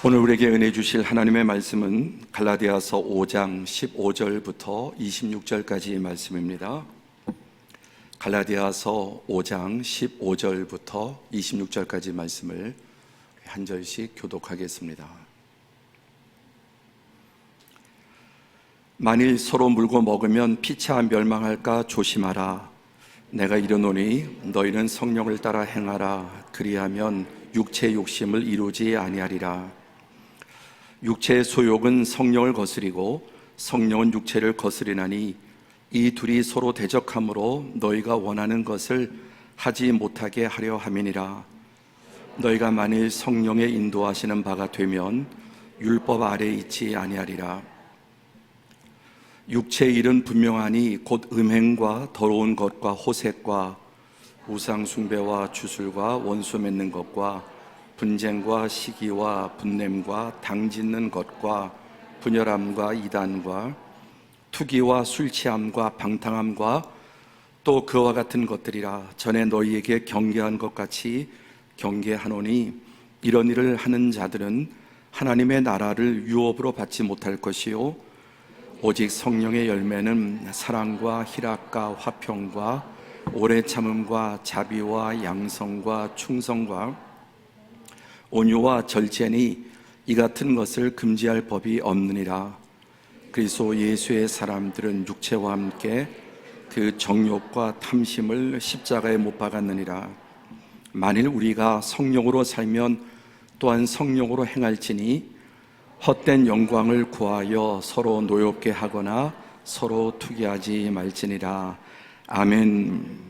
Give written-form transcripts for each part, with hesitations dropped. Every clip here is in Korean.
오늘 우리에게 은혜 주실 하나님의 말씀은 갈라디아서 5장 15절부터 26절까지의 말씀입니다. 갈라디아서 5장 15절부터 26절까지 말씀을 한 절씩 교독하겠습니다. 만일 서로 물고 먹으면 피차 멸망할까 조심하라. 내가 이르노니 너희는 성령을 따라 행하라. 그리하면 육체의 욕심을 이루지 아니하리라. 육체의 소욕은 성령을 거스리고 성령은 육체를 거스리나니 이 둘이 서로 대적함으로 너희가 원하는 것을 하지 못하게 하려 함이니라. 너희가 만일 성령의 인도하시는 바가 되면 율법 아래에 있지 아니하리라. 육체의 일은 분명하니 곧 음행과 더러운 것과 호색과 우상 숭배와 주술과 원수 맺는 것과 분쟁과 시기와 분냄과 당짓는 것과 분열함과 이단과 투기와 술 취함과 방탕함과 또 그와 같은 것들이라. 전에 너희에게 경계한 것 같이 경계하노니 이런 일을 하는 자들은 하나님의 나라를 유업으로 받지 못할 것이요 오직 성령의 열매는 사랑과 희락과 화평과 오래 참음과 자비와 양성과 충성과 온유와 절제니 이 같은 것을 금지할 법이 없느니라. 그리스도 예수의 사람들은 육체와 함께 그 정욕과 탐심을 십자가에 못 박았느니라. 만일 우리가 성령으로 살면 또한 성령으로 행할지니 헛된 영광을 구하여 서로 노엽게 하거나 서로 투기하지 말지니라. 아멘.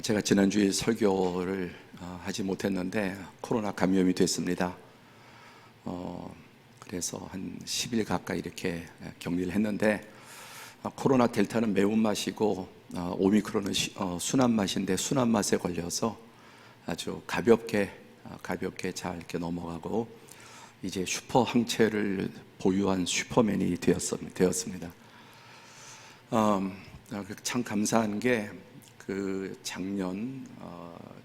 제가 지난주에 설교를 하지 못했는데 코로나 감염이 됐습니다. 그래서 한 10일 가까이 이렇게 격리를 했는데 코로나 델타는 매운맛이고 오미크론은 순한 맛인데 순한 맛에 걸려서 아주 가볍게 잘 이렇게 넘어가고 이제 슈퍼 항체를 보유한 슈퍼맨이 되었습니다. 참 감사한 게 그 작년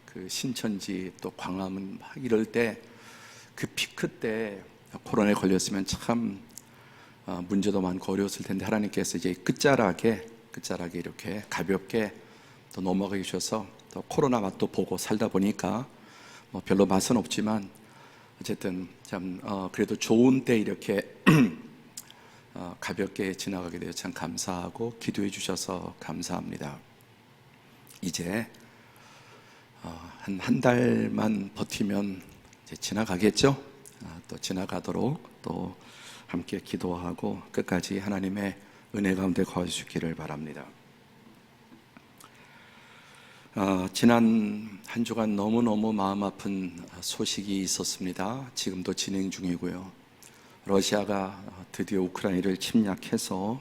그 신천지 또 광화문 막 이럴 때 그 피크 때 코로나에 걸렸으면 참 문제도 많고 어려웠을 텐데 하나님께서 이제 끝자락에 이렇게 가볍게 또 넘어가게 주셔서 또 코로나 맛도 보고 살다 보니까 뭐 별로 맛은 없지만 어쨌든 참 그래도 좋은 때 이렇게 가볍게 지나가게 되어 참 감사하고 기도해 주셔서 감사합니다. 이제 한 달만 버티면 이제 지나가겠죠? 또 지나가도록 또 함께 기도하고 끝까지 하나님의 은혜 가운데 거할 수 있기를 바랍니다. 지난 한 주간 너무너무 마음 아픈 소식이 있었습니다. 지금도 진행 중이고요. 러시아가 드디어 우크라이나를 침략해서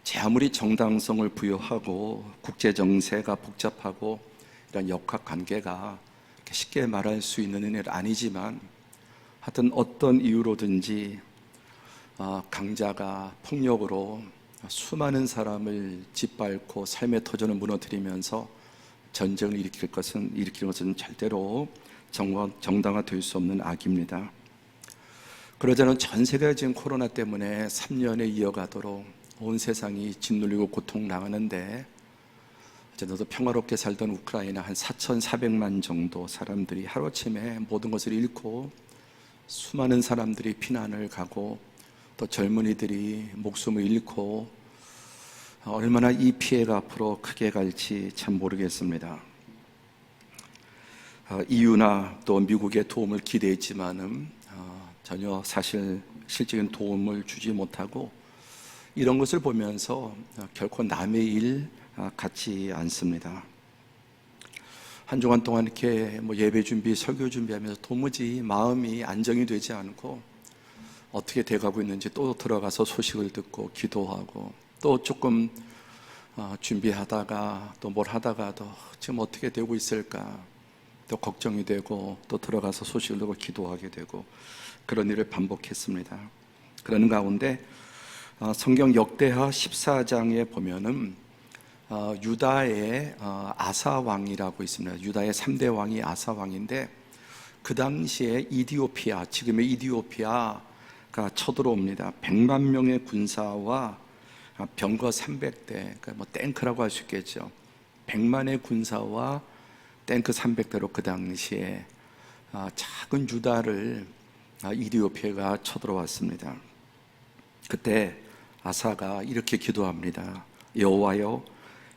제 아무리 정당성을 부여하고 국제 정세가 복잡하고 이런 역학관계가 쉽게 말할 수 있는 일은 아니지만 하여튼 어떤 이유로든지 강자가 폭력으로 수많은 사람을 짓밟고 삶의 터전을 무너뜨리면서 전쟁을 일으키는 것은 절대로 정당화될 수 없는 악입니다. 그러자는 전 세계가 지금 코로나 때문에 3년에 이어가도록 온 세상이 짓눌리고 고통당하는데 어제도 평화롭게 살던 우크라이나 한 4,400만 정도 사람들이 하루아침에 모든 것을 잃고 수많은 사람들이 피난을 가고 또 젊은이들이 목숨을 잃고 얼마나 이 피해가 앞으로 크게 갈지 참 모르겠습니다. EU나 또 미국의 도움을 기대했지만은 전혀 실질적인 도움을 주지 못하고 이런 것을 보면서 결코 남의 일 같지 않습니다. 한 주간 동안 이렇게 예배 준비, 설교 준비하면서 도무지 마음이 안정이 되지 않고 어떻게 돼가고 있는지 또 들어가서 소식을 듣고 기도하고 또 조금 준비하다가 또 뭘 하다가도 지금 어떻게 되고 있을까 또 걱정이 되고 또 들어가서 소식을 듣고 기도하게 되고 그런 일을 반복했습니다. 그런 가운데 성경 역대하 14장에 보면은 유다의 아사 왕이라고 있습니다. 유다의 3대 왕이 아사 왕인데 그 당시에 이디오피아, 지금의 이디오피아가 쳐들어옵니다. 100만 명의 군사와 병거 300대, 그러니까 뭐 탱크라고 할 수 있겠죠. 100만의 군사와 탱크 300대로 그 당시에 작은 유다를 이디오피아가 쳐들어왔습니다. 그때 아사가 이렇게 기도합니다. 여호와여,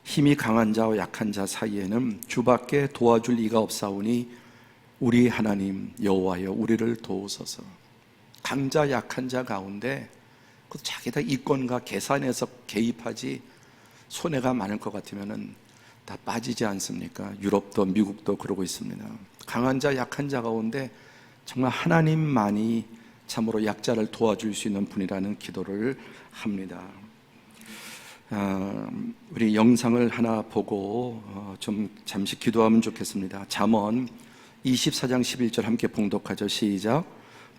힘이 강한 자와 약한 자 사이에는 주밖에 도와줄 이가 없사오니 우리 하나님 여호와여 우리를 도우소서. 강자 약한 자 가운데 자기가 이권과 계산해서 개입하지 손해가 많을 것 같으면은 다 빠지지 않습니까? 유럽도 미국도 그러고 있습니다. 강한 자 약한 자 가운데 정말 하나님만이 참으로 약자를 도와줄 수 있는 분이라는 기도를 합니다. 우리 영상을 하나 보고 좀 잠시 기도하면 좋겠습니다. 잠언 24장 11절 함께 봉독하죠. 시작.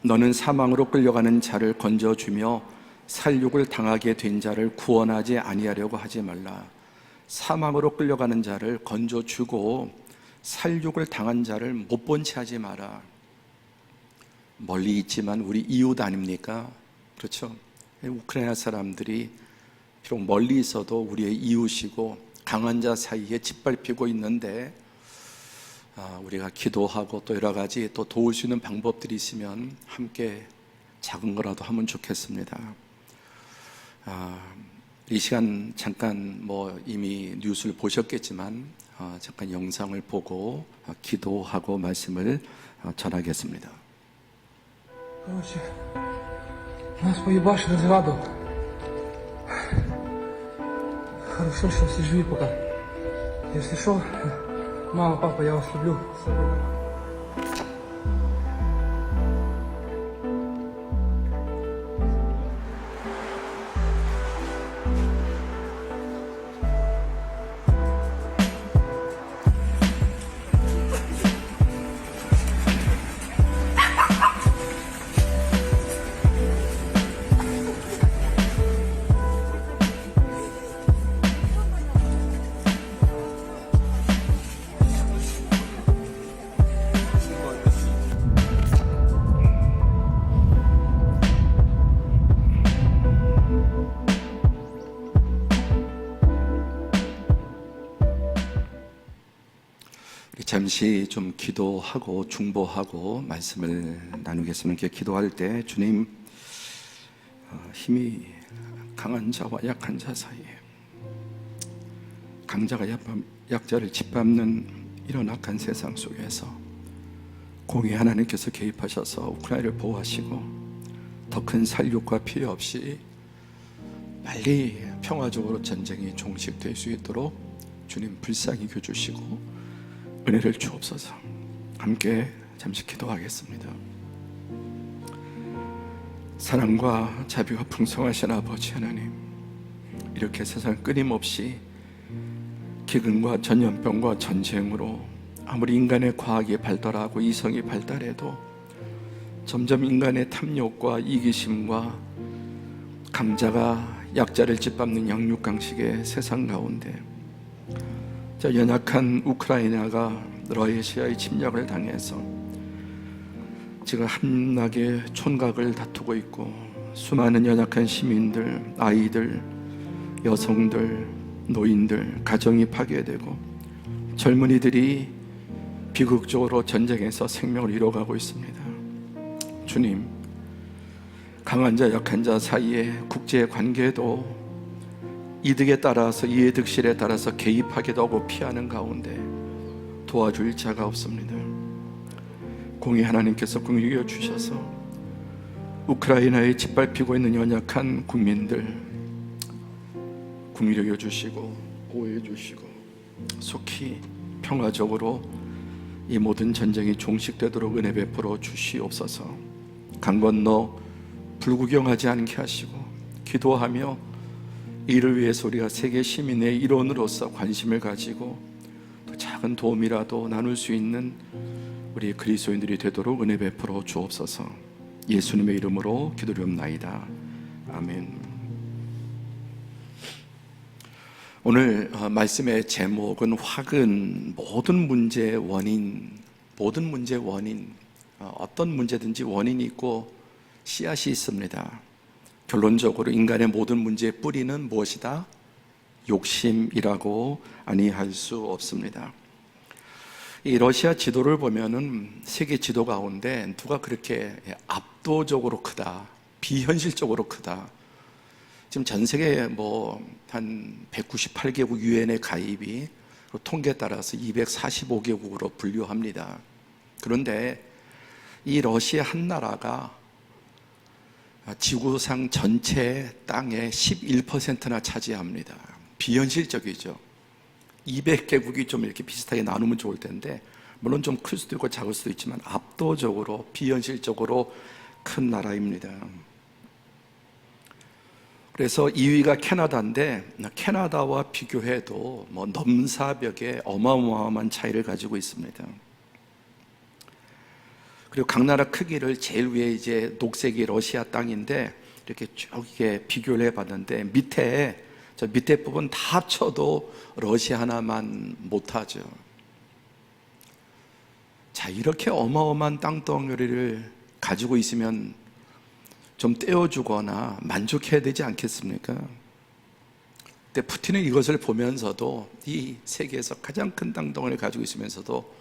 너는 사망으로 끌려가는 자를 건져주며 살육을 당하게 된 자를 구원하지 아니하려고 하지 말라. 사망으로 끌려가는 자를 건져주고 살육을 당한 자를 못 본 채 하지 마라. 멀리 있지만 우리 이웃 아닙니까? 그렇죠? 우크라이나 사람들이 비록 멀리 있어도 우리의 이웃이고 강한 자 사이에 짓밟히고 있는데 우리가 기도하고 또 여러 가지 또 도울 수 있는 방법들이 있으면 함께 작은 거라도 하면 좋겠습니다. 이 시간 잠깐 뭐 이미 뉴스를 보셨겠지만 잠깐 영상을 보고 기도하고 말씀을 전하겠습니다. Короче, нас поебашили с Радом. Хорошо, что все живы пока. Если что, мама, папа, я вас люблю. 잠시 좀 기도하고 중보하고 말씀을 나누겠습니다. 기도할 때 주님, 힘이 강한 자와 약한 자 사이에 강자가 약자를 짓밟는 이런 악한 세상 속에서 공의 하나님께서 개입하셔서 우크라이나를 보호하시고 더 큰 살육과 피해 없이 빨리 평화적으로 전쟁이 종식될 수 있도록 주님 불쌍히 여겨주시고 은혜를 주옵소서. 함께 잠시 기도하겠습니다. 사랑과 자비가 풍성하신 아버지 하나님, 이렇게 세상 끊임없이 기근과 전염병과 전쟁으로 아무리 인간의 과학이 발달하고 이성이 발달해도 점점 인간의 탐욕과 이기심과 강자가 약자를 짓밟는 양육강식의 세상 가운데 연약한 우크라이나가 러시아의 침략을 당해서 지금 한나게 촌각을 다투고 있고 수많은 연약한 시민들, 아이들, 여성들, 노인들, 가정이 파괴되고 젊은이들이 비극적으로 전쟁에서 생명을 잃어가고 있습니다. 주님, 강한 자, 약한 자 사이에 국제 관계도 이득에 따라서 이해득실에 따라서 개입하기도 하고 피하는 가운데 도와줄 자가 없습니다. 공의 하나님께서 긍휼히 여겨 주셔서 우크라이나에 짓밟히고 있는 연약한 국민들 긍휼히 여겨 주시고 보호해 주시고 속히 평화적으로 이 모든 전쟁이 종식되도록 은혜 베풀어 주시옵소서. 강 건너 불구경하지 않게 하시고 기도하며 이를 위해서 우리가 세계 시민의 일원으로서 관심을 가지고 또 작은 도움이라도 나눌 수 있는 우리 그리스도인들이 되도록 은혜 베풀어 주옵소서. 예수님의 이름으로 기도드리옵나이다. 아멘. 오늘 말씀의 제목은 화근, 모든 문제의 원인, 어떤 문제든지 원인이 있고 씨앗이 있습니다. 결론적으로 인간의 모든 문제의 뿌리는 무엇이다? 욕심이라고 아니할 수 없습니다. 이 러시아 지도를 보면은 세계 지도 가운데 누가 그렇게 압도적으로 크다, 비현실적으로 크다. 지금 전 세계 한 198개국 유엔에 가입이 통계에 따라서 245개국으로 분류합니다. 그런데 이 러시아 한 나라가 지구상 전체 땅의 11%나 차지합니다. 비현실적이죠. 200개국이 좀 이렇게 비슷하게 나누면 좋을 텐데, 물론 좀 클 수도 있고 작을 수도 있지만 압도적으로 비현실적으로 큰 나라입니다. 그래서 2위가 캐나다인데, 캐나다와 비교해도 넘사벽에 어마어마한 차이를 가지고 있습니다. 그리고 각 나라 크기를 제일 위에 이제 녹색이 러시아 땅인데, 이렇게 쭉 이렇게 비교를 해봤는데, 저 밑에 부분 다 합쳐도 러시아 하나만 못하죠. 자, 이렇게 어마어마한 땅덩어리를 가지고 있으면 좀 떼어주거나 만족해야 되지 않겠습니까? 근데 푸틴은 이것을 보면서도, 이 세계에서 가장 큰 땅덩어리를 가지고 있으면서도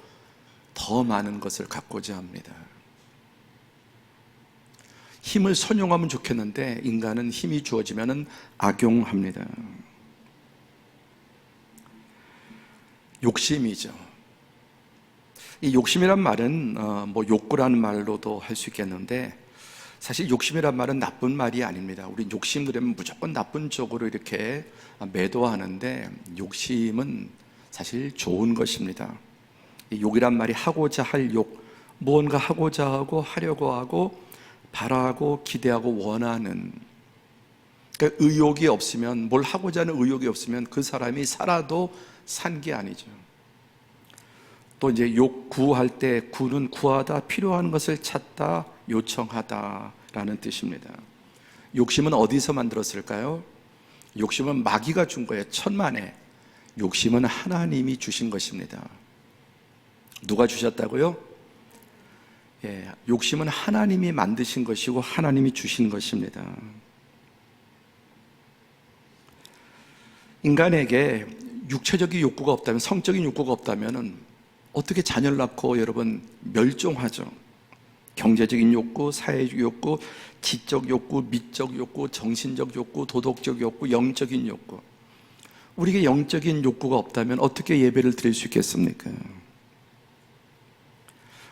더 많은 것을 갖고자 합니다. 힘을 선용하면 좋겠는데 인간은 힘이 주어지면 악용합니다. 욕심이죠. 이 욕심이란 말은 욕구라는 말로도 할 수 있겠는데, 사실 욕심이란 말은 나쁜 말이 아닙니다. 우리 욕심 그러면 무조건 나쁜 쪽으로 이렇게 매도하는데, 욕심은 사실 좋은 것입니다. 이 욕이란 말이 하고자 할 욕, 무언가 하고자 하고 하려고 하고 바라고 기대하고 원하는, 그러니까 의욕이 없으면, 뭘 하고자 하는 의욕이 없으면 그 사람이 살아도 산 게 아니죠. 또 이제 구할 때, 구는 구하다, 필요한 것을 찾다, 요청하다라는 뜻입니다. 욕심은 어디서 만들었을까요? 욕심은 마귀가 준 거예요. 천만에. 욕심은 하나님이 주신 것입니다. 누가 주셨다고요? 욕심은 하나님이 만드신 것이고 하나님이 주신 것입니다. 인간에게 육체적인 욕구가 없다면, 성적인 욕구가 없다면 어떻게 자녀를 낳고 여러분 멸종하죠. 경제적인 욕구, 사회적 욕구, 지적 욕구, 미적 욕구, 정신적 욕구, 도덕적 욕구, 영적인 욕구. 우리에게 영적인 욕구가 없다면 어떻게 예배를 드릴 수 있겠습니까?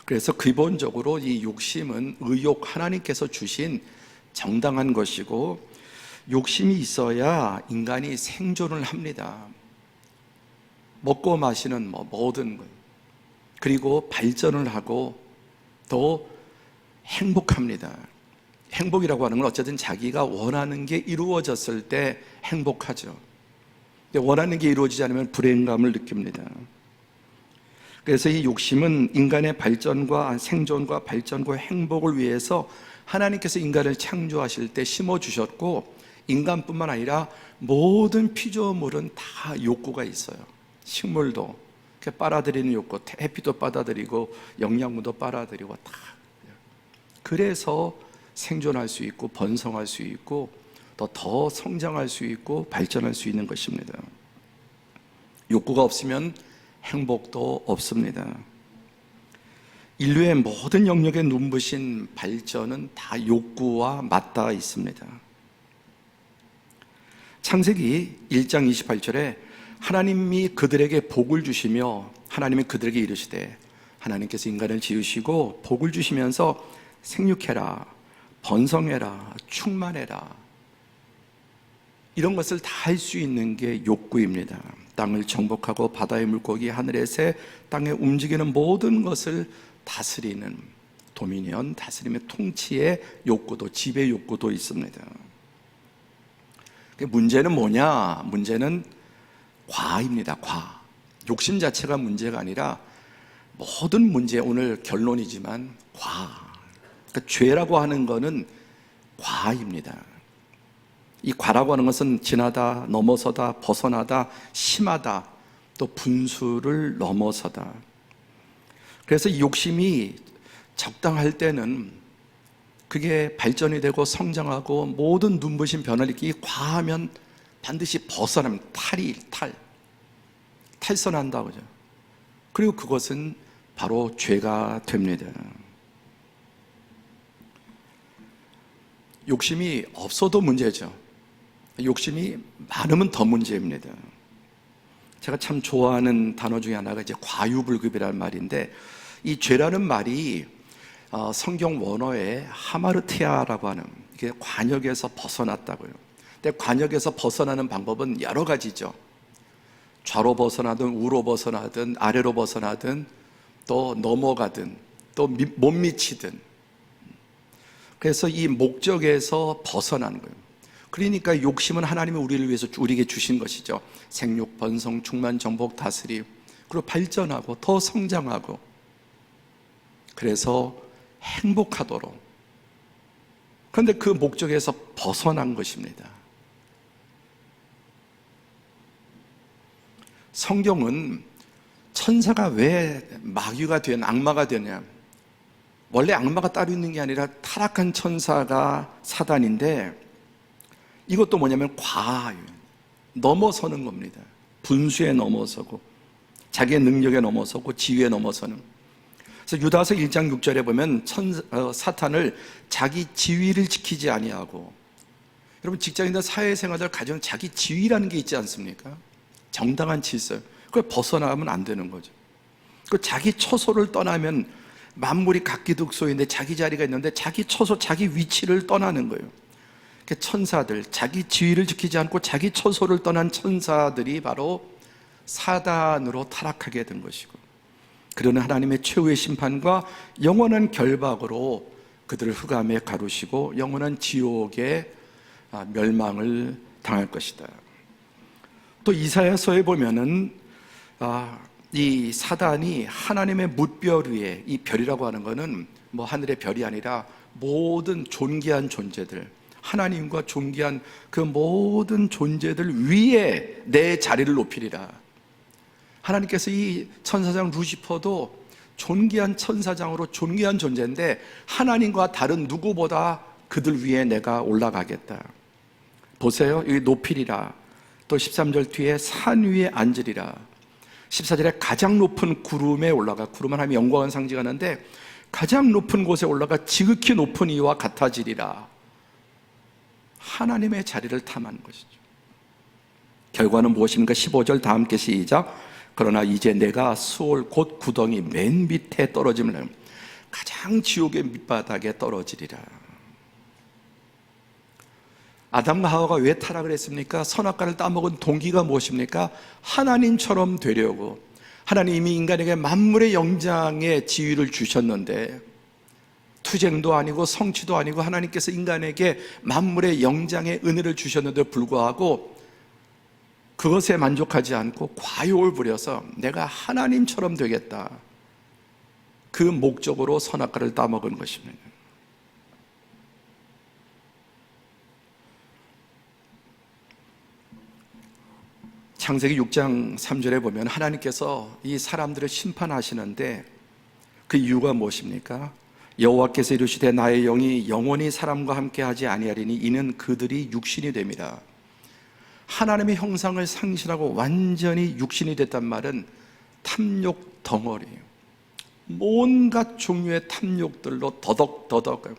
그래서 기본적으로 이 욕심은 의욕, 하나님께서 주신 정당한 것이고, 욕심이 있어야 인간이 생존을 합니다. 먹고 마시는 모든 것, 그리고 발전을 하고 또 행복합니다. 행복이라고 하는 건 어쨌든 자기가 원하는 게 이루어졌을 때 행복하죠. 원하는 게 이루어지지 않으면 불행감을 느낍니다. 그래서 이 욕심은 인간의 발전과 생존과 발전과 행복을 위해서 하나님께서 인간을 창조하실 때 심어주셨고, 인간뿐만 아니라 모든 피조물은 다 욕구가 있어요. 식물도 빨아들이는 욕구, 햇빛도 빨아들이고 영양분도 빨아들이고 다. 그래서 생존할 수 있고 번성할 수 있고 더 성장할 수 있고 발전할 수 있는 것입니다. 욕구가 없으면 행복도 없습니다. 인류의 모든 영역에 눈부신 발전은 다 욕구와 맞닿아 있습니다. 창세기 1장 28절에 하나님이 그들에게 복을 주시며 하나님이 그들에게 이르시되, 하나님께서 인간을 지으시고 복을 주시면서 생육해라, 번성해라, 충만해라, 이런 것을 다 할 수 있는 게 욕구입니다. 땅을 정복하고 바다의 물고기, 하늘의 새, 땅에 움직이는 모든 것을 다스리는 도미니언, 다스림의 통치의 욕구도, 지배 욕구도 있습니다. 문제는 뭐냐? 문제는 과입니다. 과. 욕심 자체가 문제가 아니라 모든 문제, 오늘 결론이지만 과. 그러니까 죄라고 하는 것은 과입니다. 이 과라고 하는 것은 지나다, 넘어서다, 벗어나다, 심하다, 또 분수를 넘어서다. 그래서 이 욕심이 적당할 때는 그게 발전이 되고 성장하고 모든 눈부신 변화를 일으키기 과하면 반드시 벗어나면 탈선한다 그죠. 그리고 그것은 바로 죄가 됩니다. 욕심이 없어도 문제죠. 욕심이 많으면 더 문제입니다. 제가 참 좋아하는 단어 중에 하나가 이제 과유불급이라는 말인데, 이 죄라는 말이 성경 원어에 하마르티아라고 하는, 이게 관역에서 벗어났다고요. 근데 관역에서 벗어나는 방법은 여러 가지죠. 좌로 벗어나든 우로 벗어나든 아래로 벗어나든 또 넘어가든 또 못 미치든, 그래서 이 목적에서 벗어나는 거예요. 그러니까 욕심은 하나님이 우리를 위해서 우리에게 주신 것이죠. 생육, 번성, 충만, 정복, 다스림, 그리고 발전하고 더 성장하고, 그래서 행복하도록. 그런데 그 목적에서 벗어난 것입니다. 성경은 천사가 왜 마귀가 된, 악마가 되냐, 원래 악마가 따로 있는 게 아니라 타락한 천사가 사단인데, 이것도 뭐냐면 넘어서는 겁니다. 분수에 넘어서고 자기의 능력에 넘어서고 지위에 넘어서는. 그래서 유다서 1장 6절에 보면 사탄을 자기 지위를 지키지 아니하고, 여러분 직장인들 사회생활들 가정 자기 지위라는 게 있지 않습니까? 정당한 질서, 그걸 벗어나면 안 되는 거죠. 그 자기 처소를 떠나면 만물이 각기득소인데 자기 자리가 있는데 자기 처소, 자기 위치를 떠나는 거예요. 천사들, 자기 지위를 지키지 않고 자기 처소를 떠난 천사들이 바로 사단으로 타락하게 된 것이고, 그러는 하나님의 최후의 심판과 영원한 결박으로 그들을 흑암에 가두시고 영원한 지옥에 멸망을 당할 것이다. 또 이사야서에 보면은 이 사단이 하나님의 뭇별 위에, 이 별이라고 하는 것은 뭐 하늘의 별이 아니라 모든 존귀한 존재들, 하나님과 존귀한 그 모든 존재들 위에 내 자리를 높이리라. 하나님께서 이 천사장 루시퍼도 존귀한 천사장으로 존귀한 존재인데, 하나님과 다른 누구보다 그들 위에 내가 올라가겠다. 보세요, 여기 높이리라. 또 13절 뒤에 산 위에 앉으리라. 14절에 가장 높은 구름에 올라가, 구름은 하나님의 영광을 상징하는데 가장 높은 곳에 올라가 지극히 높은 이와 같아지리라. 하나님의 자리를 탐하는 것이죠. 결과는 무엇입니까? 15절 다 함께 시작. 그러나 이제 내가 수올 곧 구덩이 맨 밑에 떨어지면 가장 지옥의 밑바닥에 떨어지리라. 아담과 하와가 왜 타락을 했습니까? 선악과를 따먹은 동기가 무엇입니까? 하나님처럼 되려고. 하나님이 인간에게 만물의 영장의 지위를 주셨는데, 투쟁도 아니고 성취도 아니고 하나님께서 인간에게 만물의 영장의 은혜를 주셨는데 불구하고 그것에 만족하지 않고 과욕을 부려서 내가 하나님처럼 되겠다, 그 목적으로 선악과를 따먹은 것입니다. 창세기 6장 3절에 보면 하나님께서 이 사람들을 심판하시는데 그 이유가 무엇입니까? 여호와께서 이르시되 나의 영이 영원히 사람과 함께하지 아니하리니 이는 그들이 육신이 됨이라. 하나님의 형상을 상실하고 완전히 육신이 됐단 말은 탐욕 덩어리예요. 온갖 종류의 탐욕들로 더덕더덕,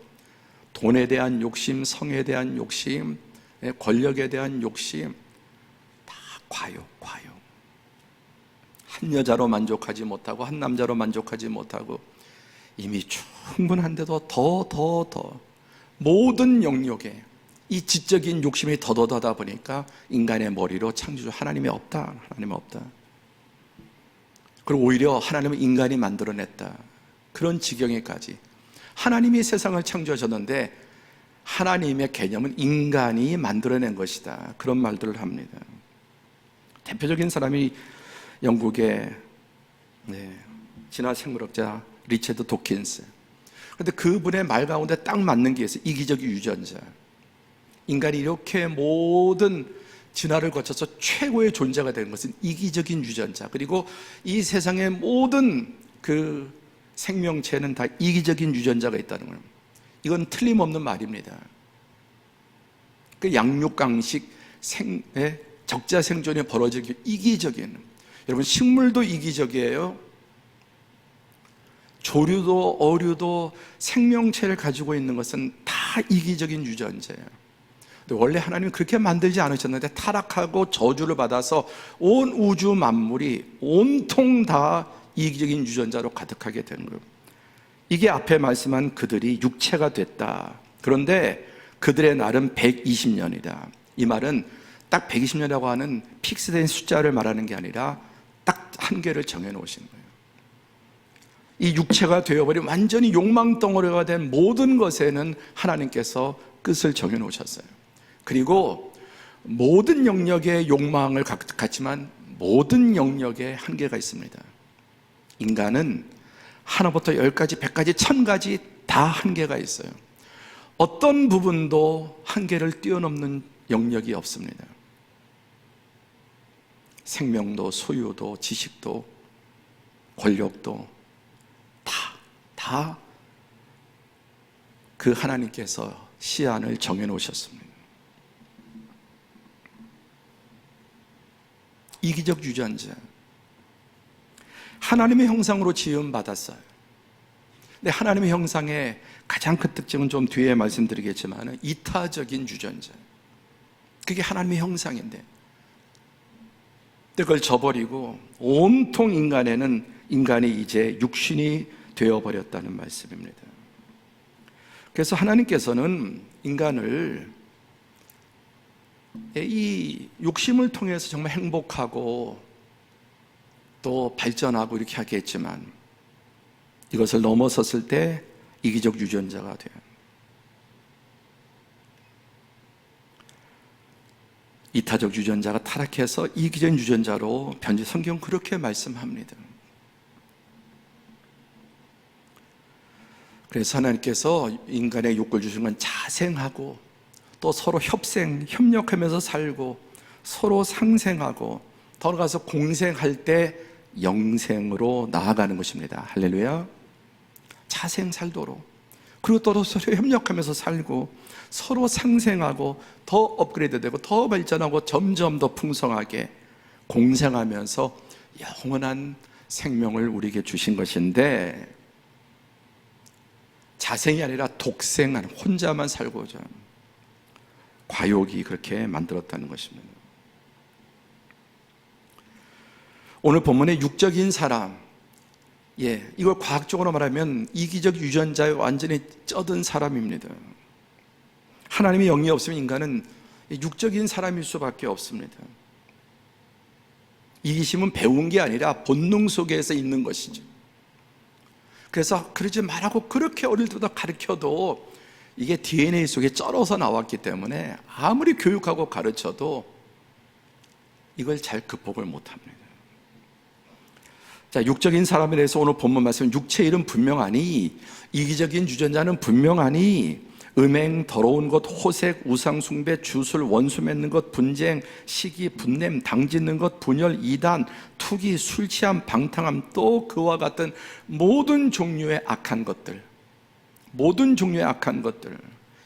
돈에 대한 욕심, 성에 대한 욕심, 권력에 대한 욕심, 다 과욕. 한 여자로 만족하지 못하고 한 남자로 만족하지 못하고 이미 충분한데도 더 모든 영역에 이 지적인 욕심이 더더하다 보니까 인간의 머리로 창조주 하나님이 없다. 그리고 오히려 하나님은 인간이 만들어냈다, 그런 지경에까지. 하나님이 세상을 창조하셨는데 하나님의 개념은 인간이 만들어낸 것이다, 그런 말들을 합니다. 대표적인 사람이 영국의 진화 생물학자 리처드 도킨스. 그런데 그분의 말 가운데 딱 맞는 게 있어요. 이기적 유전자. 인간이 이렇게 모든 진화를 거쳐서 최고의 존재가 되는 것은 이기적인 유전자, 그리고 이 세상의 모든 그 생명체는 다 이기적인 유전자가 있다는 거예요. 이건 틀림없는 말입니다. 그 양육강식 적자 생존이 벌어지기 이기적인, 여러분 식물도 이기적이에요. 조류도 어류도 생명체를 가지고 있는 것은 다 이기적인 유전자예요. 근데 원래 하나님은 그렇게 만들지 않으셨는데 타락하고 저주를 받아서 온 우주 만물이 온통 다 이기적인 유전자로 가득하게 되는 거예요. 이게 앞에 말씀한 그들이 육체가 됐다. 그런데 그들의 날은 120년이다. 이 말은 딱 120년이라고 하는 픽스된 숫자를 말하는 게 아니라 딱 한계를 정해놓으신 거예요. 이 육체가 되어버린 완전히 욕망 덩어리가 된 모든 것에는 하나님께서 끝을 정해놓으셨어요. 그리고 모든 영역에 욕망을 갖지만 모든 영역에 한계가 있습니다. 인간은 하나부터 10가지, 100가지, 1000가지 다 한계가 있어요. 어떤 부분도 한계를 뛰어넘는 영역이 없습니다. 생명도, 소유도, 지식도, 권력도 다 그 하나님께서 시한을 정해놓으셨습니다. 이기적 유전자, 하나님의 형상으로 지음받았어요. 근데 하나님의 형상의 가장 큰 특징은 좀 뒤에 말씀드리겠지만 이타적인 유전자, 그게 하나님의 형상인데 그걸 저버리고 온통 인간이 이제 육신이 되어버렸다는 말씀입니다. 그래서 하나님께서는 인간을 이 욕심을 통해서 정말 행복하고 또 발전하고 이렇게 하겠지만 이것을 넘어섰을 때 이기적 유전자가 돼요. 이타적 유전자가 타락해서 이기적 유전자로 변질, 성경 그렇게 말씀합니다. 그래서 하나님께서 인간의 욕구를 주신 건 자생하고 또 서로 협력하면서 살고 서로 상생하고 더 나아가서 공생할 때 영생으로 나아가는 것입니다. 할렐루야. 자생살도록, 그리고 또 서로 협력하면서 살고 서로 상생하고 더 업그레이드되고 더 발전하고 점점 더 풍성하게 공생하면서 영원한 생명을 우리에게 주신 것인데, 자생이 아니라 독생한, 혼자만 살고자 과욕이 그렇게 만들었다는 것입니다. 오늘 본문의 육적인 사람, 이걸 과학적으로 말하면 이기적 유전자에 완전히 쩌든 사람입니다. 하나님의 영이 없으면 인간은 육적인 사람일 수밖에 없습니다. 이기심은 배운 게 아니라 본능 속에서 있는 것이죠. 그래서 그러지 말라고 그렇게 어릴 때부터 가르쳐도 이게 DNA 속에 쩔어서 나왔기 때문에 아무리 교육하고 가르쳐도 이걸 잘 극복을 못합니다. 자, 육적인 사람에 대해서 오늘 본문 말씀은 육체 일은 분명하니, 이기적인 유전자는 분명하니 음행, 더러운 것, 호색, 우상숭배, 주술, 원수 맺는 것, 분쟁, 시기, 분냄, 당짓는 것, 분열, 이단, 투기, 술취함, 방탕함, 또 그와 같은 모든 종류의 악한 것들,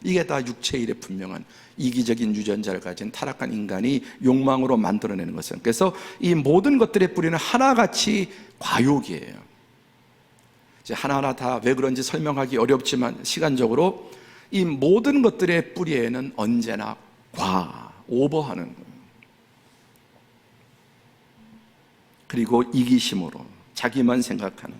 이게 다 육체 일에 분명한 이기적인 유전자를 가진 타락한 인간이 욕망으로 만들어내는 것은, 그래서 이 모든 것들의 뿌리는 하나같이 과욕이에요. 이제 하나하나 다 왜 그런지 설명하기 어렵지만 시간적으로 이 모든 것들의 뿌리에는 언제나 오버하는 거예요. 그리고 이기심으로 자기만 생각하는.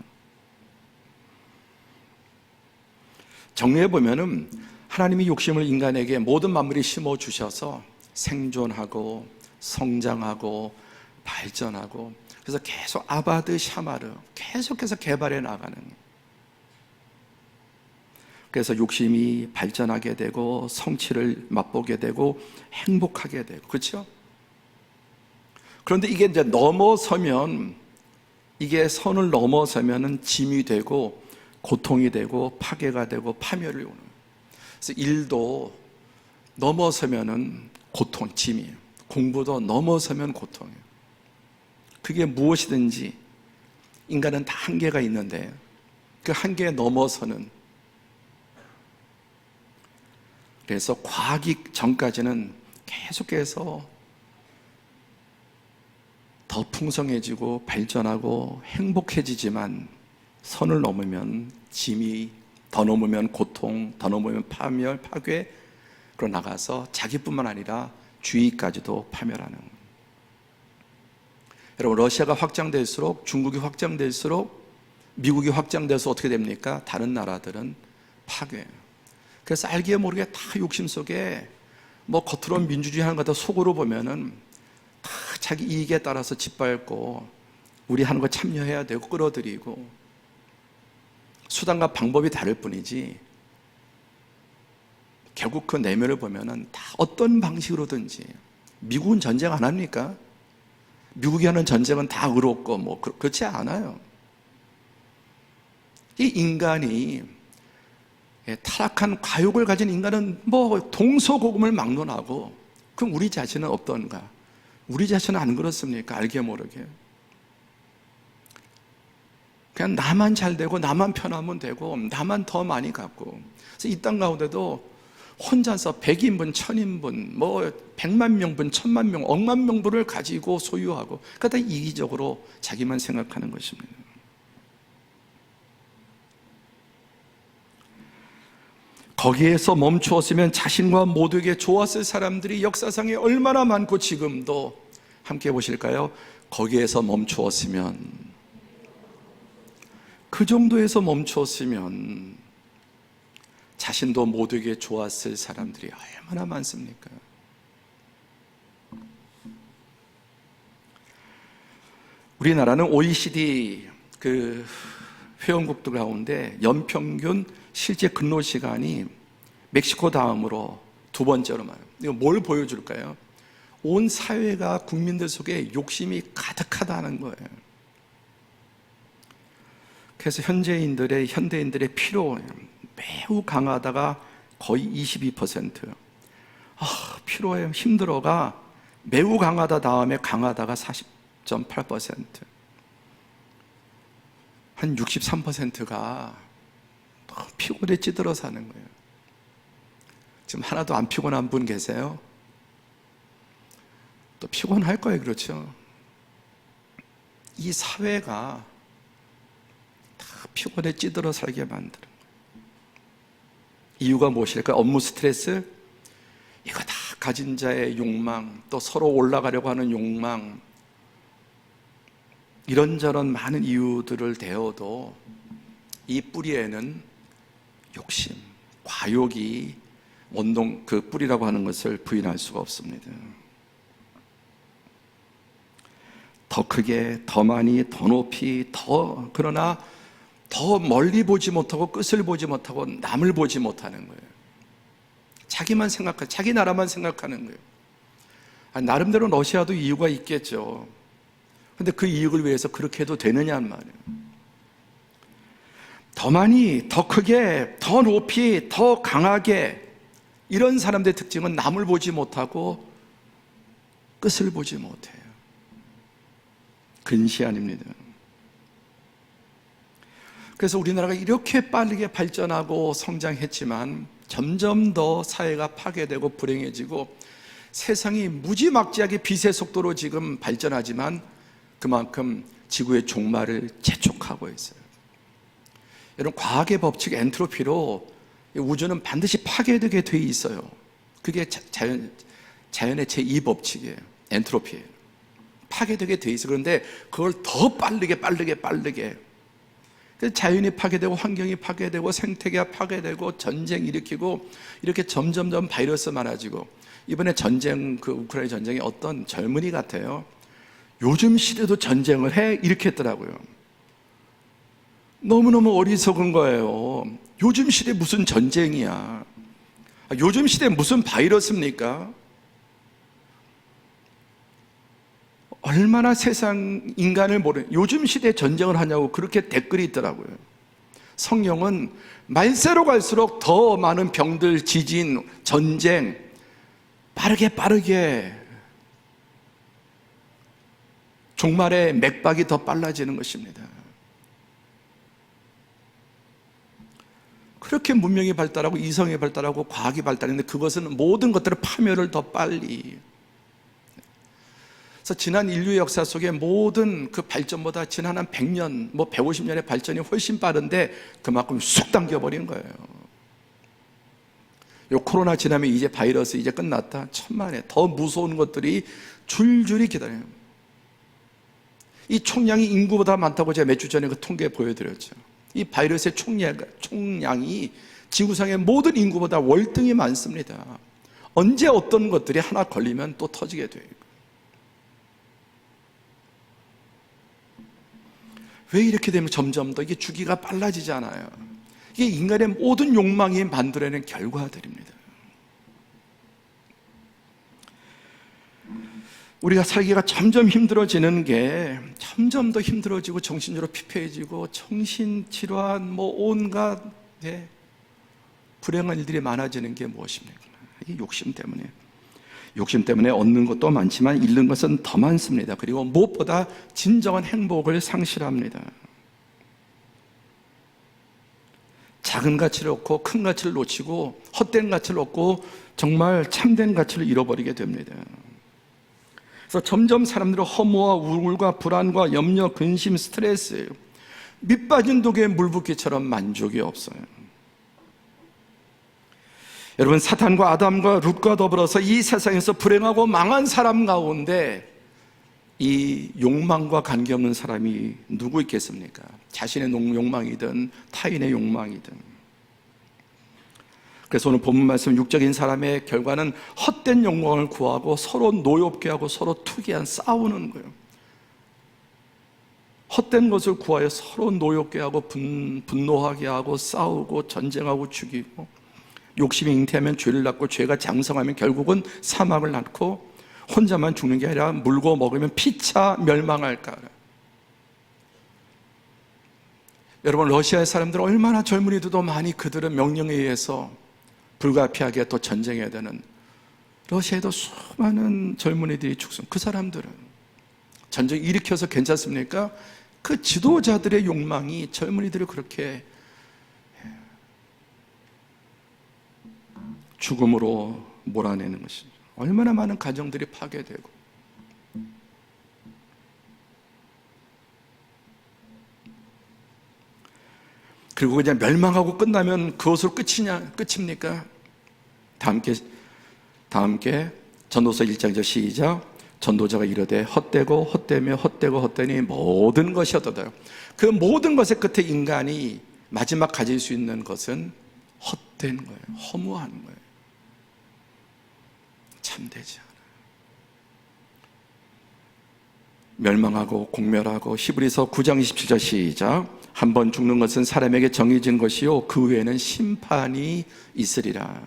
정리해보면은 하나님이 욕심을 인간에게 모든 만물이 심어주셔서 생존하고 성장하고 발전하고, 그래서 계속 아바드 샤마르 계속해서 개발해 나가는. 그래서 욕심이 발전하게 되고 성취를 맛보게 되고 행복하게 되고, 그렇죠? 그런데 이게 이제 넘어서면, 이게 선을 넘어서면은 짐이 되고 고통이 되고 파괴가 되고 파멸이 오는 거예요. 그래서 일도 넘어서면은 고통, 짐이에요. 공부도 넘어서면 고통이에요. 그게 무엇이든지 인간은 다 한계가 있는데 그 한계에 넘어서는, 그래서 과학이 전까지는 계속해서 더 풍성해지고 발전하고 행복해지지만 선을 넘으면 짐이, 더 넘으면 고통, 더 넘으면 파멸, 파괴, 그러 나가서 자기뿐만 아니라 주위까지도 파멸하는. 여러분, 러시아가 확장될수록, 중국이 확장될수록, 미국이 확장돼서 어떻게 됩니까? 다른 나라들은 파괴해요. 그래서 알게 모르게 다 욕심 속에 뭐 겉으로 민주주의 하는 거 다 속으로 보면은 다 자기 이익에 따라서 짓밟고 우리 하는 거 참여해야 되고 끌어들이고 수단과 방법이 다를 뿐이지 결국 그 내면을 보면은 다 어떤 방식으로든지. 미국은 전쟁 안 합니까? 미국이 하는 전쟁은 다 의롭고 뭐 그렇지 않아요. 이 인간이, 타락한 과욕을 가진 인간은 뭐 동서고금을 막론하고, 그럼 우리 자신은 어떤가? 우리 자신은 안 그렇습니까? 알게 모르게 그냥 나만 잘 되고 나만 편하면 되고 나만 더 많이 갖고. 그래서 이 땅 가운데도 혼자서 100인분, 1000인분, 뭐 100만 명분, 1000만 명, 억만 명분을 가지고 소유하고, 그러니까 다 이기적으로 자기만 생각하는 것입니다. 거기에서 멈추었으면 자신과 모두에게 좋았을 사람들이 역사상에 얼마나 많고 지금도. 함께 보실까요? 거기에서 멈추었으면, 그 정도에서 멈추었으면 자신도 모두에게 좋았을 사람들이 얼마나 많습니까? 우리나라는 OECD 그 회원국들 가운데 연평균 실제 근로 시간이 멕시코 다음으로 두 번째로 많아요. 이거 뭘 보여줄까요? 온 사회가 국민들 속에 욕심이 가득하다는 거예요. 그래서 현대인들의 피로 매우 강하다가 거의 22%, 피로해, 힘들어가 매우 강하다 다음에 강하다가 40.8%, 한 63%가 피곤에 찌들어 사는 거예요. 지금 하나도 안 피곤한 분 계세요? 또 피곤할 거예요. 그렇죠? 이 사회가 다 피곤에 찌들어 살게 만드는 거예요. 이유가 무엇일까요? 업무 스트레스? 이거 다 가진 자의 욕망, 또 서로 올라가려고 하는 욕망, 이런저런 많은 이유들을 대어도 이 뿌리에는 욕심, 과욕이 원동, 그 뿌리라고 하는 것을 부인할 수가 없습니다. 더 크게, 더 많이, 더 높이, 그러나 더 멀리 보지 못하고 끝을 보지 못하고 남을 보지 못하는 거예요. 자기만 생각하고 자기 나라만 생각하는 거예요. 나름대로 러시아도 이유가 있겠죠. 근데 그 이익을 위해서 그렇게 해도 되느냐는 말이에요. 더 많이, 더 크게, 더 높이, 더 강하게, 이런 사람들의 특징은 남을 보지 못하고 끝을 보지 못해요. 근시안입니다. 그래서 우리나라가 이렇게 빠르게 발전하고 성장했지만 점점 더 사회가 파괴되고 불행해지고 세상이 무지막지하게 빛의 속도로 지금 발전하지만 그만큼 지구의 종말을 재촉하고 있어요. 여러분, 과학의 법칙 엔트로피로 우주는 반드시 파괴되게 돼 있어요. 그게 자연의 제2법칙이에요. 엔트로피예요. 파괴되게 돼 있어요. 그런데 그걸 더 빠르게 그래서 자연이 파괴되고 환경이 파괴되고 생태계가 파괴되고 전쟁 일으키고 이렇게 점점점 바이러스 많아지고, 이번에 전쟁, 그 우크라이나 전쟁이 어떤 젊은이 같아요. 요즘 시대도 전쟁을 해? 이렇게 했더라고요. 너무너무 어리석은 거예요. 요즘 시대 무슨 전쟁이야. 요즘 시대 무슨 바이러스입니까? 얼마나 세상 인간을 모르는, 요즘 시대에 전쟁을 하냐고 그렇게 댓글이 있더라고요. 성경은 말세로 갈수록 더 많은 병들, 지진, 전쟁, 빠르게 종말의 맥박이 더 빨라지는 것입니다. 그렇게 문명이 발달하고 이성이 발달하고 과학이 발달했는데 그것은 모든 것들을 파멸을 더 빨리. 그래서 지난 인류의 역사 속에 모든 그 발전보다 지난 한 100년, 150년의 발전이 훨씬 빠른데 그만큼 쑥 당겨버린 거예요. 요 코로나 지나면 이제 바이러스 이제 끝났다. 천만에 더 무서운 것들이 줄줄이 기다려요. 이 총량이 인구보다 많다고 제가 몇 주 전에 그 통계 보여드렸죠. 이 바이러스의 총량이 지구상의 모든 인구보다 월등히 많습니다. 언제 어떤 것들이 하나 걸리면 또 터지게 돼요. 왜 이렇게 되면 점점 더 이게 주기가 빨라지지 않아요? 이게 인간의 모든 욕망이 만들어낸 결과들입니다. 우리가 살기가 점점 힘들어지는 게 점점 더 힘들어지고 정신적으로 피폐해지고 정신질환 온갖 불행한 일들이 많아지는 게 무엇입니까? 이게 욕심 때문에. 욕심 때문에 얻는 것도 많지만 잃는 것은 더 많습니다. 그리고 무엇보다 진정한 행복을 상실합니다. 작은 가치를 얻고 큰 가치를 놓치고 헛된 가치를 얻고 정말 참된 가치를 잃어버리게 됩니다. 그래서 점점 사람들은 허무와 우울과 불안과 염려, 근심, 스트레스, 밑빠진 독에 물붓기처럼 만족이 없어요. 여러분, 사탄과 아담과 룻과 더불어서 이 세상에서 불행하고 망한 사람 가운데 이 욕망과 관계없는 사람이 누구 있겠습니까? 자신의 욕망이든 타인의 욕망이든. 그래서 오늘 본문 말씀 육적인 사람의 결과는 헛된 욕망을 구하고 서로 노엽게 하고 서로 투기한 싸우는 거예요. 헛된 것을 구하여 서로 노엽게 하고 분노하게 하고 싸우고 전쟁하고 죽이고, 욕심이 잉태하면 죄를 낳고 죄가 장성하면 결국은 사망을 낳고, 혼자만 죽는 게 아니라 물고 먹으면 피차 멸망할까. 여러분, 러시아의 사람들은 얼마나 젊은이들도 많이 그들은 명령에 의해서 불가피하게 또 전쟁해야 되는, 러시아에도 수많은 젊은이들이 죽습니다. 그 사람들은 전쟁 일으켜서 괜찮습니까? 그 지도자들의 욕망이 젊은이들을 그렇게 죽음으로 몰아내는 것이죠. 얼마나 많은 가정들이 파괴되고, 그리고 그냥 멸망하고 끝나면 그것으로 끝입니까? 다 함께 전도서 1장 시작. 전도자가 이르되 헛되고 헛되며 헛되고 헛되니 모든 것이 헛되다. 그 모든 것의 끝에 인간이 마지막 가질 수 있는 것은 헛된 거예요. 허무한 거예요. 참되지 않아요. 멸망하고 공멸하고. 히브리서 9장 27절 시작. 한 번 죽는 것은 사람에게 정해진 것이요 그 후에는 심판이 있으리라.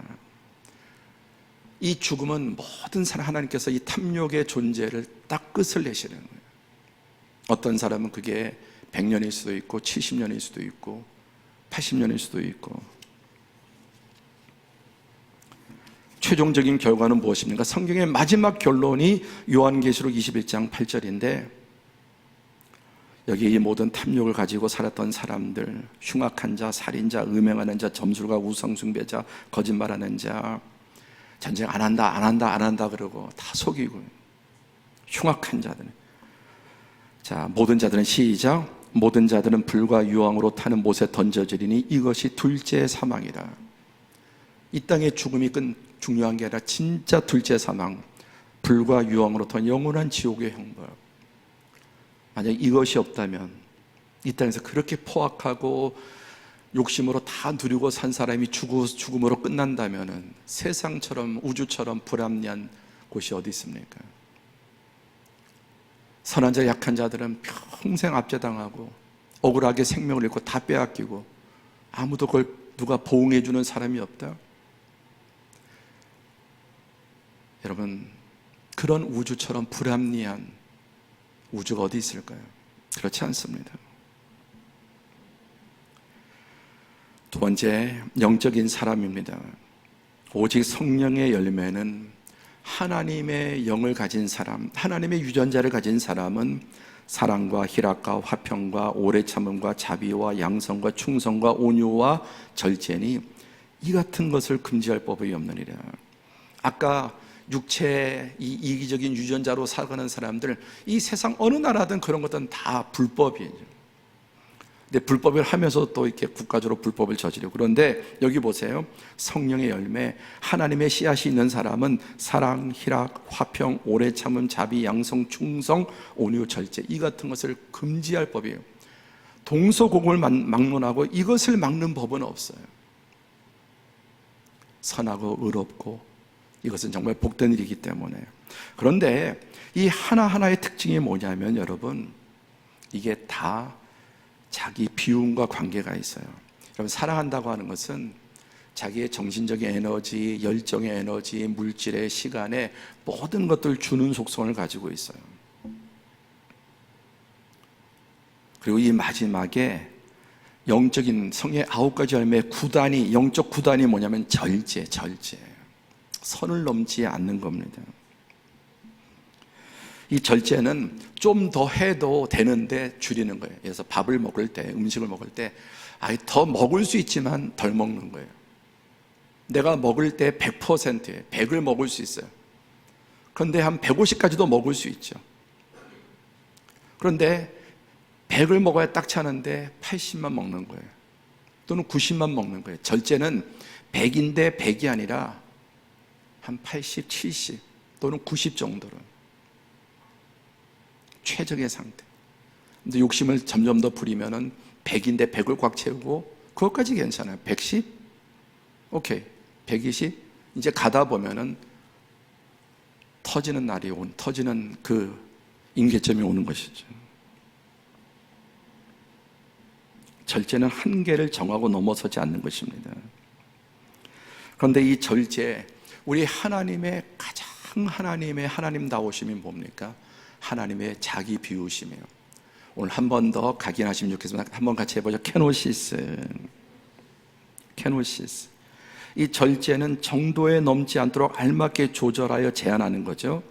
이 죽음은 모든 사람, 하나님께서 이 탐욕의 존재를 딱 끝을 내시는 거예요. 어떤 사람은 그게 100년일 수도 있고 70년일 수도 있고 80년일 수도 있고. 최종적인 결과는 무엇입니까? 성경의 마지막 결론이 요한계시록 21장 8절인데, 여기 이 모든 탐욕을 가지고 살았던 사람들, 흉악한 자, 살인자, 음행하는 자, 점술가, 우상숭배자, 거짓말하는 자, 전쟁 안 한다 그러고 다 속이고, 흉악한 자들. 자, 모든 자들은 시작. 모든 자들은 불과 유황으로 타는 못에 던져지리니 이것이 둘째 사망이라. 이 땅의 죽음이 중요한 게 아니라 진짜 둘째 사망, 불과 유황으로 타는 영원한 지옥의 형벌. 만약 이것이 없다면, 이 땅에서 그렇게 포악하고 욕심으로 다 누리고 산 사람이 죽음으로 끝난다면 세상처럼 우주처럼 불합리한 곳이 어디 있습니까? 선한 자 약한 자들은 평생 압제당하고 억울하게 생명을 잃고 다 빼앗기고 아무도 그걸 누가 보응해 주는 사람이 없다. 여러분, 그런 우주처럼 불합리한 우주가 어디 있을까요? 그렇지 않습니다. 두 번째, 영적인 사람입니다. 오직 성령의 열매는 하나님의 영을 가진 사람, 하나님의 유전자를 가진 사람은 사랑과 희락과 화평과 오래 참음과 자비와 양성과 충성과 온유와 절제니 이 같은 것을 금지할 법이 없느니라. 아까 육체 이 이기적인 유전자로 살아가는 사람들, 이 세상 어느 나라든 그런 것들은 다 불법이에요. 근데 불법을 하면서 또 이렇게 국가적으로 불법을 저지르고. 그런데 여기 보세요. 성령의 열매, 하나님의 씨앗이 있는 사람은 사랑, 희락, 화평, 오래 참음, 자비, 양성, 충성, 온유, 절제, 이 같은 것을 금지할 법이에요. 동서고금을 막론하고 이것을 막는 법은 없어요. 선하고 의롭고 이것은 정말 복된 일이기 때문에. 그런데 이 하나하나의 특징이 뭐냐면 여러분, 이게 다 자기 비움과 관계가 있어요. 여러분, 사랑한다고 하는 것은 자기의 정신적인 에너지, 열정의 에너지, 물질의, 시간의 모든 것들을 주는 속성을 가지고 있어요. 그리고 이 마지막에 영적인 성의 9가지 열매 9단이, 영적 9단이 뭐냐면 절제. 선을 넘지 않는 겁니다. 이 절제는 좀 더 해도 되는데 줄이는 거예요. 그래서 밥을 먹을 때, 음식을 먹을 때 더 먹을 수 있지만 덜 먹는 거예요. 내가 먹을 때 100%예요. 100을 먹을 수 있어요. 그런데 한 150까지도 먹을 수 있죠. 그런데 100을 먹어야 딱 차는데 80만 먹는 거예요. 또는 90만 먹는 거예요. 절제는 100인데 100이 아니라 한 80, 70 또는 90 정도로 최적의 상태. 근데 욕심을 점점 더 부리면은 100인데 100을 꽉 채우고, 그것까지 괜찮아요. 110? 오케이. 120? 이제 가다 보면은 터지는 그 임계점이 오는 것이죠. 절제는 한계를 정하고 넘어서지 않는 것입니다. 그런데 이 절제, 우리 하나님의 가장 하나님다우심이 뭡니까? 하나님의 자기 비우심이에요. 오늘 한 번 더 각인하시면 좋겠습니다. 한번 같이 해보죠. 케노시스. 이 절제는 정도에 넘지 않도록 알맞게 조절하여 제한하는 거죠.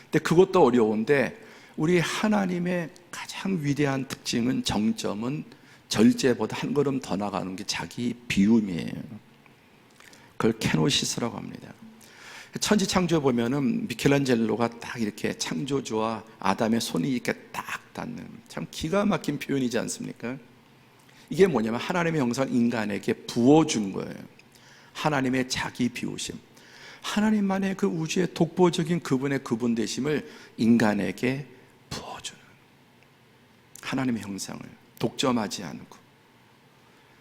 근데 그것도 어려운데, 우리 하나님의 가장 위대한 특징은, 정점은 절제보다 한 걸음 더 나가는 게 자기 비움이에요. 그걸 케노시스라고 합니다. 천지창조에 보면은 미켈란젤로가 딱 이렇게 창조주와 아담의 손이 이렇게 딱 닿는, 참 기가 막힌 표현이지 않습니까? 이게 뭐냐면 하나님의 형상 인간에게 부어준 거예요. 하나님의 자기 비우심, 하나님만의 그 우주의 독보적인 그분의 그분되심을 인간에게 부어주는, 하나님의 형상을 독점하지 않고,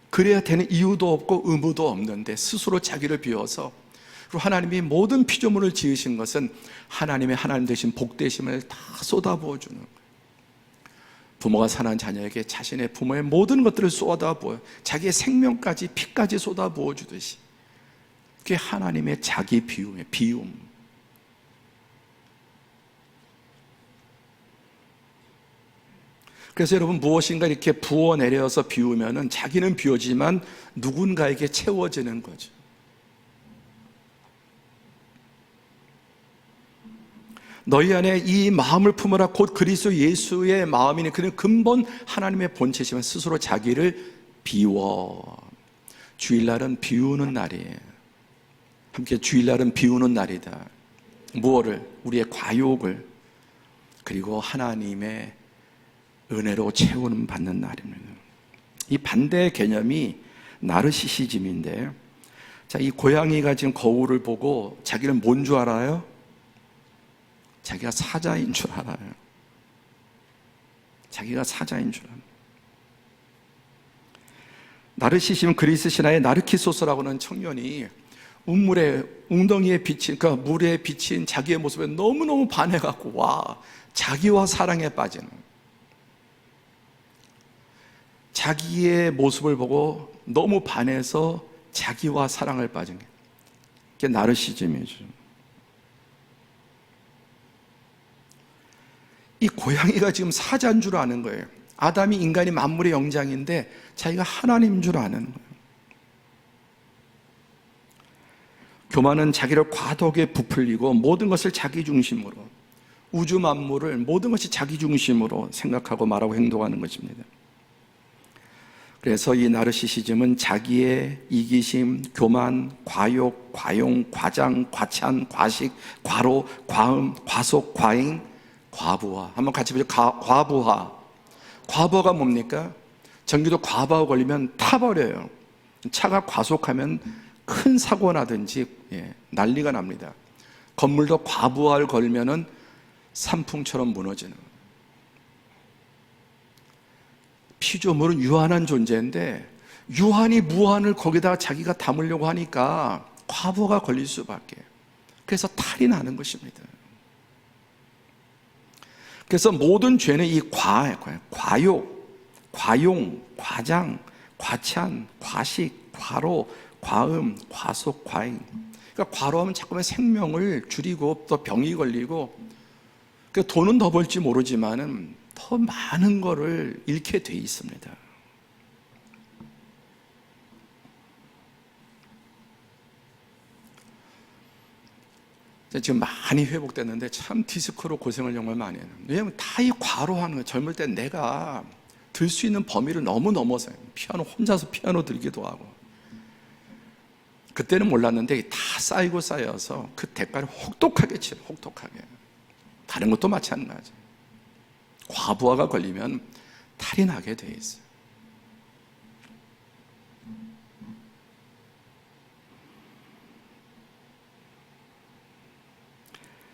그래야 되는 이유도 없고 의무도 없는데 스스로 자기를 비워서, 그리고 하나님이 모든 피조물을 지으신 것은 하나님의 하나님 되신 복되심을 다 쏟아부어주는 거예요. 부모가 사랑하는 자녀에게 자신의 부모의 모든 것들을 쏟아부어요. 자기의 생명까지, 피까지 쏟아부어주듯이. 그게 하나님의 자기 비움이에요. 비움. 그래서 여러분, 무엇인가 이렇게 부어내려서 비우면은 자기는 비워지지만 누군가에게 채워지는 거죠. 너희 안에 이 마음을 품으라 곧 그리스도 예수의 마음이니, 그는 근본 하나님의 본체시면 스스로 자기를 비워. 주일날은 비우는 날이에요. 함께 주일날은 비우는 날이다. 무엇을? 우리의 과욕을, 그리고 하나님의 은혜로 채우는 받는 날입니다. 이 반대의 개념이 나르시시즘인데, 자, 이 고양이가 지금 거울을 보고 자기는 뭔 줄 알아요? 자기가 사자인 줄 알아요. 자기가 사자인 줄 알아요. 나르시즘 그리스 신화의 나르키소스라고 하는 청년이 운물에, 웅덩이에 비친, 그러니까 물에 비친 자기의 모습에 너무너무 반해갖고, 와, 자기와 사랑에 빠지는, 자기의 모습을 보고 너무 반해서 자기와 사랑을 빠진 게, 그게 나르시즘이죠. 이 고양이가 지금 사자인 줄 아는 거예요. 아담이 인간이 만물의 영장인데 자기가 하나님인 줄 아는 거예요. 교만은 자기를 과도하게 부풀리고 모든 것을 자기 중심으로, 우주 만물을 모든 것이 자기 중심으로 생각하고 말하고 행동하는 것입니다. 그래서 이 나르시시즘은 자기의 이기심, 교만, 과욕, 과용, 과장, 과찬, 과식, 과로, 과음, 과속, 과잉, 과부하. 한번 같이 보죠. 과부하. 과부하가 뭡니까? 전기도 과부하 걸리면 타버려요. 차가 과속하면 큰 사고 나든지 난리가 납니다. 건물도 과부하를 걸면은 산풍처럼 무너지는. 피조물은 유한한 존재인데 유한이 무한을 거기다가 자기가 담으려고 하니까 과부하가 걸릴 수밖에. 그래서 탈이 나는 것입니다. 그래서 모든 죄는 이 과욕, 과용, 과장, 과찬, 과식, 과로, 과음, 과속, 과잉. 그러니까 과로하면 자꾸만 생명을 줄이고 또 병이 걸리고 돈은 더 벌지 모르지만은 더 많은 거를 잃게 돼 있습니다. 지금 많이 회복됐는데 참 디스크로 고생을 정말 많이 해요. 왜냐하면 다 이 과로하는 거예요. 젊을 때 내가 들 수 있는 범위를 너무 넘어서요. 피아노 혼자서 피아노 들기도 하고. 그때는 몰랐는데 다 쌓여서 그 대가를 혹독하게 치러, 혹독하게. 다른 것도 마찬가지. 과부하가 걸리면 탈이 나게 돼 있어요.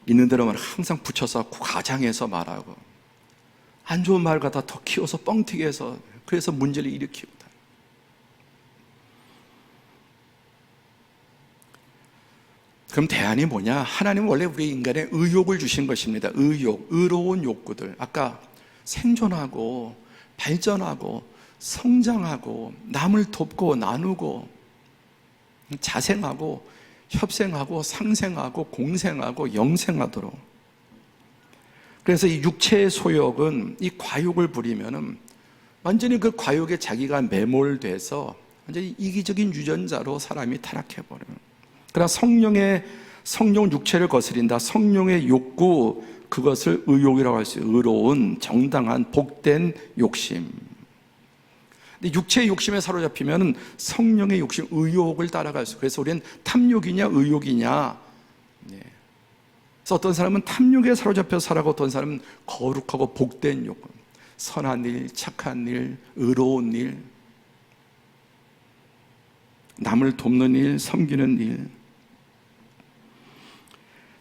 있는 대로만 항상 붙여서 과장해서 말하고 안 좋은 말 갖다 더 키워서 뻥튀기 해서 그래서 문제를 일으키고. 그럼 대안이 뭐냐? 하나님은 원래 우리 인간에 의욕을 주신 것입니다. 의욕, 의로운 욕구들. 아까 생존하고 발전하고 성장하고 남을 돕고 나누고 자생하고 협생하고 상생하고 공생하고 영생하도록. 그래서 이 육체의 소욕은 이 과욕을 부리면은 완전히 그 과욕에 자기가 매몰돼서 완전히 이기적인 유전자로 사람이 타락해버려요. 그러나 성령 육체를 거스린다. 성령의 욕구, 그것을 의욕이라고 할 수 있어요. 의로운, 정당한, 복된 욕심. 근데 육체의 욕심에 사로잡히면 성령의 욕심, 의욕을 따라갈 수. 그래서 우리는 탐욕이냐, 의욕이냐. 그래서 어떤 사람은 탐욕에 사로잡혀 살아가고 어떤 사람은 거룩하고 복된 욕구. 선한 일, 착한 일, 의로운 일, 남을 돕는 일, 섬기는 일.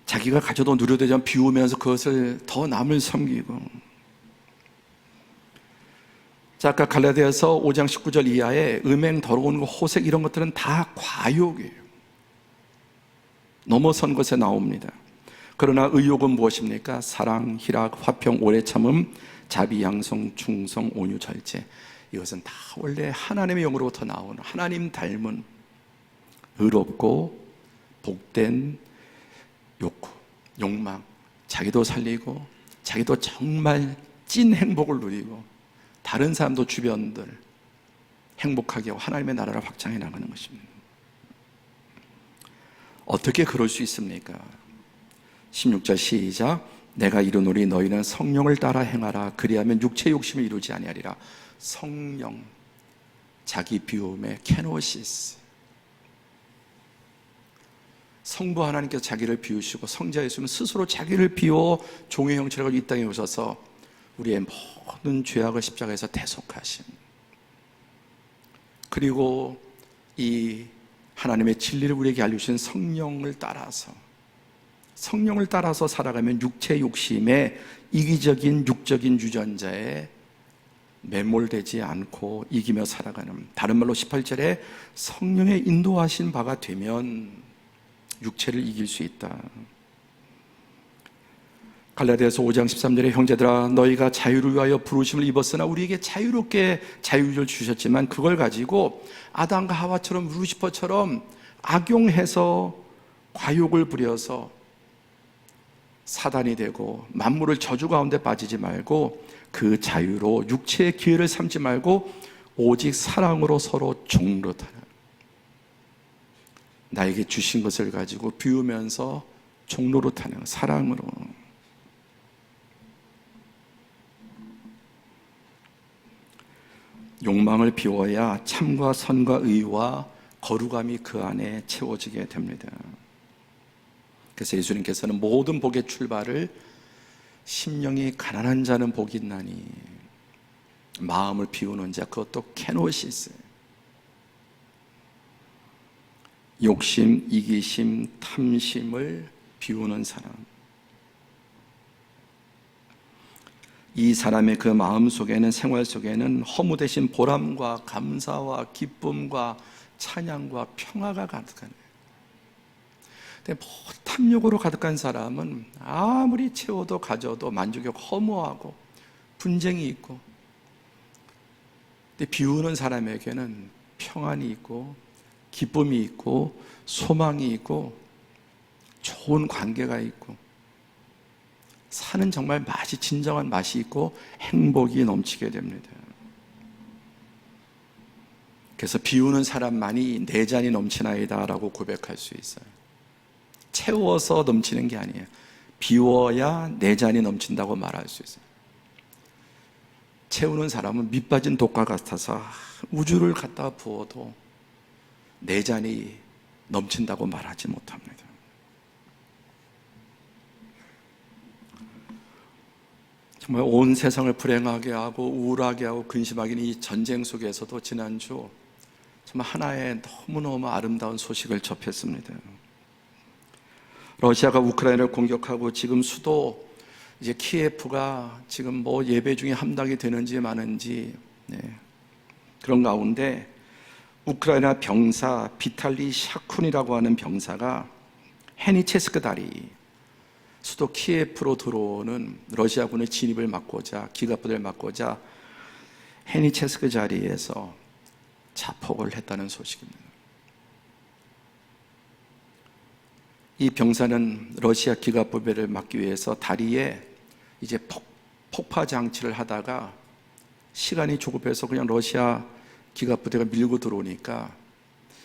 자기가 가져도 누려되지 않고 비우면서 그것을 더 남을 섬기고. 자, 아까 갈라디아서 5장 19절 이하에 음행, 더러운 거, 호색 이런 것들은 다 과욕이에요. 넘어선 것에 나옵니다. 그러나 의욕은 무엇입니까? 사랑, 희락, 화평, 오래 참음, 자비, 양성, 충성, 온유, 절제. 이것은 다 원래 하나님의 영으로부터 나오는 하나님 닮은 의롭고 복된 욕구, 욕망, 자기도 살리고 자기도 정말 찐 행복을 누리고 다른 사람도 주변들 행복하게 하고 하나님의 나라를 확장해 나가는 것입니다. 어떻게 그럴 수 있습니까? 16절 시작. 내가 이르노니 너희는 성령을 따라 행하라. 그리하면 육체 욕심을 이루지 아니하리라. 성령, 자기 비움의 케노시스. 성부 하나님께서 자기를 비우시고 성자 예수는 스스로 자기를 비워 종의 형체를 가지고 이 땅에 오셔서 우리의 모든 죄악을 십자가에서 대속하신, 그리고 이 하나님의 진리를 우리에게 알려주신 성령을 따라서 살아가면 육체 욕심에 이기적인 육적인 유전자에 매몰되지 않고 이기며 살아가는, 다른 말로 18절에 성령의 인도하신 바가 되면 육체를 이길 수 있다. 갈라디아서 5장 13절에 형제들아 너희가 자유를 위하여 부르심을 입었으나 우리에게 자유롭게 자유를 주셨지만 그걸 가지고 아담과 하와처럼 루시퍼처럼 악용해서 과욕을 부려서 사단이 되고 만물을 저주 가운데 빠지지 말고 그 자유로 육체의 기회를 삼지 말고 오직 사랑으로 서로 종로타라. 나에게 주신 것을 가지고 비우면서 종로로 타는 사랑으로. 욕망을 비워야 참과 선과 의와 거룩함이 그 안에 채워지게 됩니다. 그래서 예수님께서는 모든 복의 출발을 심령이 가난한 자는 복이 있나니 마음을 비우는 자, 그것도 케노시스, 욕심, 이기심, 탐심을 비우는 사람, 이 사람의 그 마음 속에는, 생활 속에는 허무 대신 보람과 감사와 기쁨과 찬양과 평화가 가득하네. 근데 탐욕으로 가득한 사람은 아무리 채워도 가져도 만족이 허무하고 분쟁이 있고, 근데 비우는 사람에게는 평안이 있고 기쁨이 있고 소망이 있고 좋은 관계가 있고 사는 정말 맛이, 진정한 맛이 있고 행복이 넘치게 됩니다. 그래서 비우는 사람만이 내 잔이 넘치나이다 라고 고백할 수 있어요. 채워서 넘치는 게 아니에요. 비워야 내 잔이 넘친다고 말할 수 있어요. 채우는 사람은 밑 빠진 독과 같아서 우주를 갖다 부어도 내 잔이 넘친다고 말하지 못합니다. 정말 온 세상을 불행하게 하고 우울하게 하고 근심하게 하는 이 전쟁 속에서도 지난주 정말 하나의 너무너무 아름다운 소식을 접했습니다. 러시아가 우크라이나를 공격하고 지금 수도 이제 키예프가 지금 뭐 예배 중에 함락이 되는지 마는지, 그런 가운데 우크라이나 병사 비탈리 샤쿤이라고 하는 병사가 헤니체스크 다리, 수도 키예프로 들어오는 러시아군의 진입을 막고자, 기갑부대를 막고자 헤니체스크 자리에서 자폭을 했다는 소식입니다. 이 병사는 러시아 기갑부대를 막기 위해서 다리에 이제 폭파 장치를 하다가 시간이 조급해서 그냥 러시아 기갑부대가 밀고 들어오니까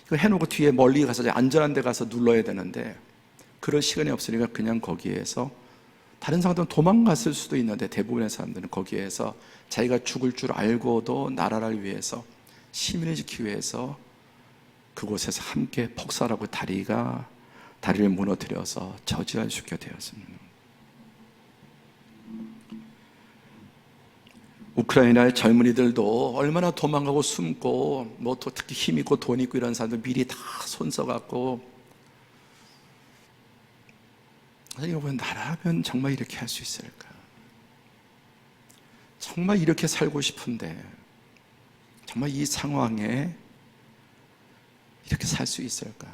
이거 해놓고 뒤에 멀리 가서 안전한 데 가서 눌러야 되는데 그럴 시간이 없으니까 그냥 거기에서, 다른 사람들은 도망갔을 수도 있는데 대부분의 사람들은 거기에서 자기가 죽을 줄 알고도 나라를 위해서, 시민을 지키기 위해서 그곳에서 함께 폭살하고 다리를 무너뜨려서 저지할 수 있게 되었습니다. 우크라이나의 젊은이들도 얼마나 도망가고 숨고 뭐 또 특히 힘 있고 돈 있고 이런 사람들 미리 다 손 써갖고, 여러분, 나라면 정말 이렇게 할 수 있을까? 정말 이렇게 살고 싶은데 정말 이 상황에 이렇게 살 수 있을까?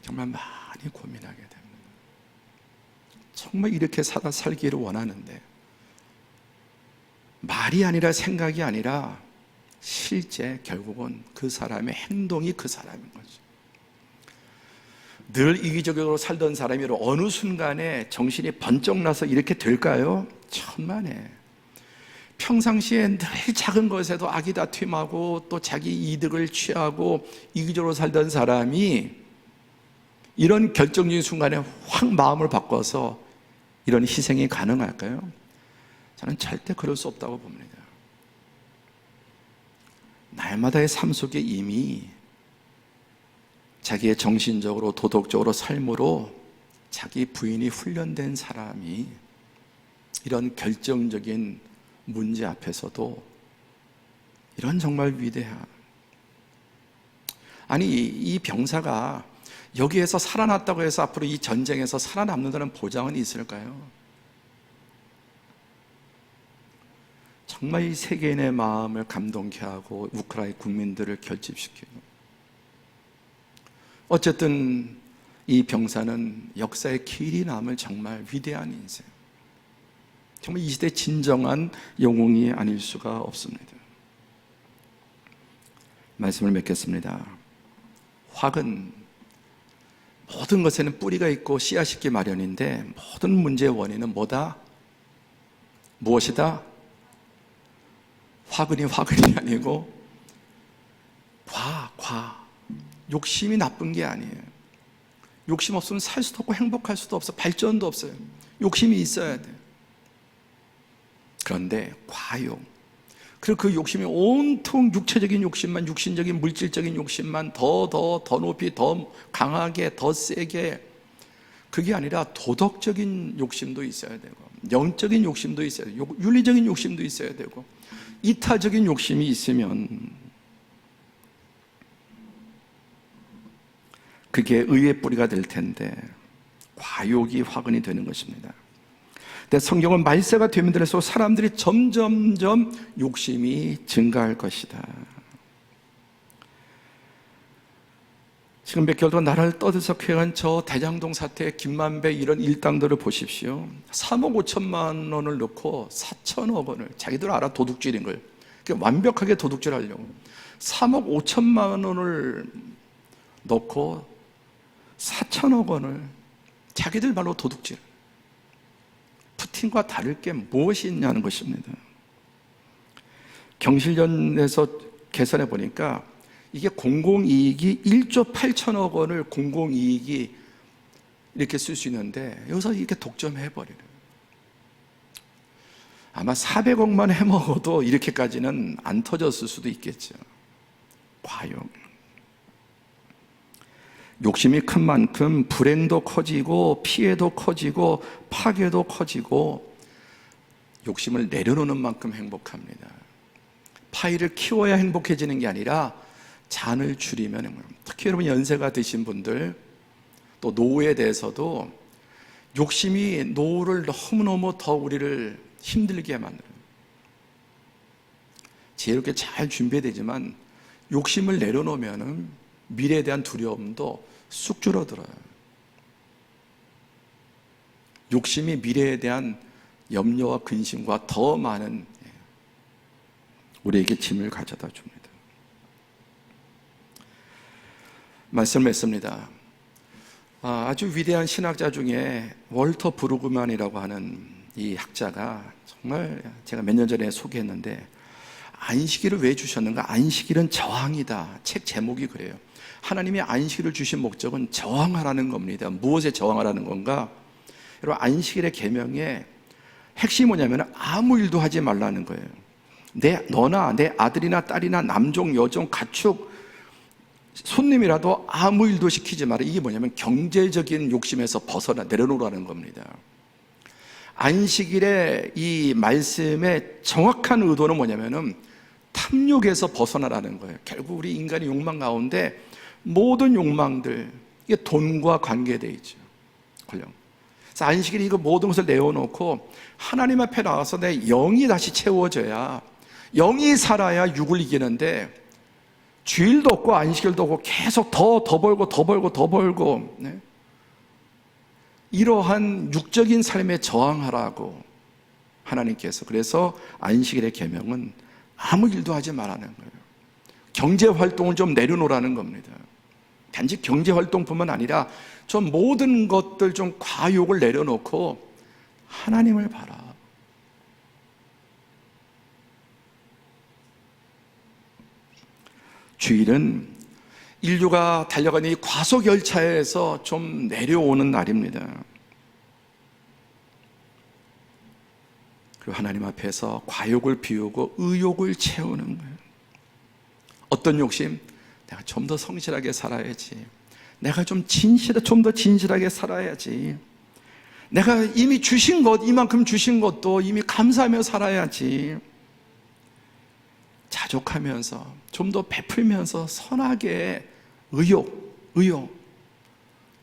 정말 많이 고민하게 됩니다. 정말 이렇게 살기를 원하는데 말이 아니라 생각이 아니라 실제 결국은 그 사람의 행동이 그 사람인 거죠. 늘 이기적으로 살던 사람이 어느 순간에 정신이 번쩍 나서 이렇게 될까요? 천만에. 평상시에 늘 작은 것에도 악이 다툼하고 또 자기 이득을 취하고 이기적으로 살던 사람이 이런 결정적인 순간에 확 마음을 바꿔서 이런 희생이 가능할까요? 저는 절대 그럴 수 없다고 봅니다. 날마다의 삶 속에 이미 자기의 정신적으로 도덕적으로 삶으로 자기 부인이 훈련된 사람이 이런 결정적인 문제 앞에서도 이런 정말 위대한, 아니 이 병사가 여기에서 살아났다고 해서 앞으로 이 전쟁에서 살아남는다는 보장은 있을까요? 정말 이 세계인의 마음을 감동케 하고 우크라이나 국민들을 결집시키고, 어쨌든 이 병사는 역사의 길이 남을 정말 위대한 인생, 정말 이 시대 진정한 영웅이 아닐 수가 없습니다. 말씀을 맺겠습니다. 화근, 모든 것에는 뿌리가 있고 씨앗이 있기 마련인데 모든 문제의 원인은 뭐다? 무엇이다? 화근이 아니고 욕심이 나쁜 게 아니에요. 욕심 없으면 살 수도 없고 행복할 수도 없어, 발전도 없어요. 욕심이 있어야 돼요. 그런데 과욕, 그리고 그 욕심이 온통 육체적인 욕심만, 육신적인 물질적인 욕심만 더 높이, 더 강하게, 더 세게, 그게 아니라 도덕적인 욕심도 있어야 되고, 영적인 욕심도 있어야 되고, 윤리적인 욕심도 있어야 되고, 이타적인 욕심이 있으면 그게 의의 뿌리가 될 텐데 과욕이 화근이 되는 것입니다. 근데 성경은 말세가 되면 될수록 사람들이 점점점 욕심이 증가할 것이다. 지금 몇 개월 동안 나라를 떠들썩해간 저 대장동 사태, 김만배 이런 일당들을 보십시오. 3억 5천만 원을 넣고 4천억 원을, 자기들 알아 도둑질인 걸, 완벽하게 도둑질 하려고 3억 5천만 원을 넣고 4천억 원을 자기들 말로 도둑질. 푸틴과 다를 게 무엇이 있냐는 것입니다. 경실련에서 계산해 보니까 이게 공공이익이 1조 8천억 원을 공공이익이 이렇게 쓸 수 있는데 여기서 이렇게 독점해버리는, 아마 400억만 해먹어도 이렇게까지는 안 터졌을 수도 있겠죠. 과욕. 욕심이 큰 만큼 불행도 커지고 피해도 커지고 파괴도 커지고, 욕심을 내려놓는 만큼 행복합니다. 파이를 키워야 행복해지는 게 아니라 잔을 줄이면 행복합니다. 특히 여러분 연세가 드신 분들, 또 노후에 대해서도 욕심이 노후를 너무너무 더 우리를 힘들게 만들어요. 지혜롭게 잘 준비되지만 욕심을 내려놓으면 미래에 대한 두려움도 쑥 줄어들어요. 욕심이 미래에 대한 염려와 근심과 더 많은 우리에게 짐을 가져다 줍니다. 말씀을 했습니다. 아주 위대한 신학자 중에 월터 브루그만이라고 하는 이 학자가, 정말 제가 몇 년 전에 소개했는데, 안식일을 왜 주셨는가? 안식일은 저항이다. 책 제목이 그래요. 하나님이 안식일을 주신 목적은 저항하라는 겁니다. 무엇에 저항하라는 건가? 여러분, 안식일의 계명의 핵심이 뭐냐면 아무 일도 하지 말라는 거예요. 너나 내 아들이나 딸이나 남종, 여종, 가축, 손님이라도 아무 일도 시키지 마라. 이게 뭐냐면 경제적인 욕심에서 내려놓으라는 겁니다. 안식일의 이 말씀의 정확한 의도는 뭐냐면은 탐욕에서 벗어나라는 거예요. 결국 우리 인간의 욕망 가운데 모든 욕망들, 이게 돈과 관계되어 있죠. 그래서 안식일이 이거 모든 것을 내어놓고 하나님 앞에 나와서 내 영이 다시 채워져야, 영이 살아야 육을 이기는데, 주일도 없고 안식일도 없고 계속 더 벌고 네? 이러한 육적인 삶에 저항하라고 하나님께서, 그래서 안식일의 계명은 아무 일도 하지 말라는 거예요. 경제활동을 좀 내려놓으라는 겁니다. 단지 경제활동뿐만 아니라 좀 모든 것들 좀 과욕을 내려놓고 하나님을 봐라. 주일은 인류가 달려가는 이 과속열차에서 좀 내려오는 날입니다. 그리고 하나님 앞에서 과욕을 비우고 의욕을 채우는 거예요. 어떤 욕심? 내가 좀 더 성실하게 살아야지. 내가 좀 더 진실하게 살아야지. 내가 이미 주신 것, 이만큼 주신 것도 이미 감사하며 살아야지. 자족하면서 좀 더 베풀면서 선하게 의욕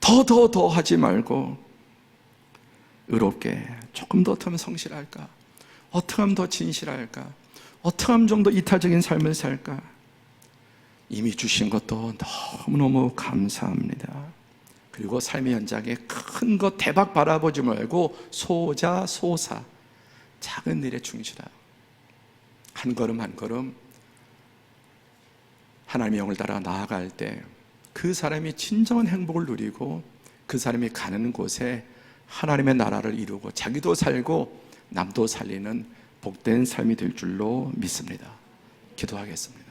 더 하지 말고 의롭게 조금 더 하면 성실할까? 어떻게 하면 더 진실할까? 어떻게 하면 좀 더 이타적인 삶을 살까? 이미 주신 것도 너무너무 감사합니다. 그리고 삶의 현장에 큰 것 대박 바라보지 말고 소자 작은 일에 충실하고 한 걸음 한 걸음 하나님의 영을 따라 나아갈 때 그 사람이 진정한 행복을 누리고 그 사람이 가는 곳에 하나님의 나라를 이루고 자기도 살고 남도 살리는 복된 삶이 될 줄로 믿습니다. 기도하겠습니다.